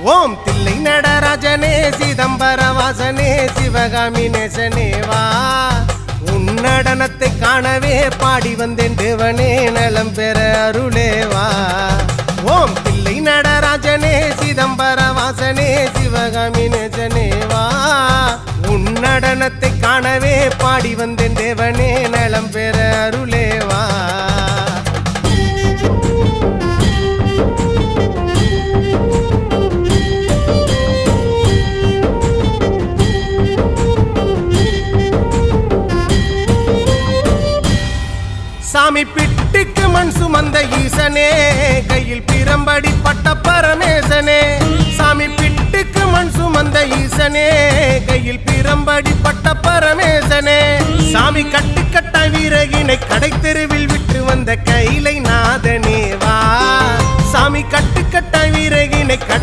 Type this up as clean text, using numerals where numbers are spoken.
ஓம் தில்லை நடராஜனே சிதம்பர வாசனே சிவகாமி நேசனே வா உன் நடனத்தை காணவே பாடி வந்தேன் தேவனே நலம் பெற அருளே வா ஓம் தில்லை நடராஜனே சிதம்பர வாசனே சிவகாமி நேசனே வா உன் நடனத்தை காணவே பாடி வந்தேன் தேவனே நலம் பெற அருளே வா சாமி பிட்டுக்கு மண் சுமந்த ஈசனே கையில் பிரம்படி பட்ட பரமேசனே சாமி பிட்டுக்கு மண் சுமந்த ஈசனே கையில் பிரம்படி பட்ட பரமேசனே சாமி கட்டுக்கட்ட வீரகினை கடை தெருவில் விட்டு வந்த கைலை நாதனே வா சாமி கட்டுக்கட்ட வீரகினை கடை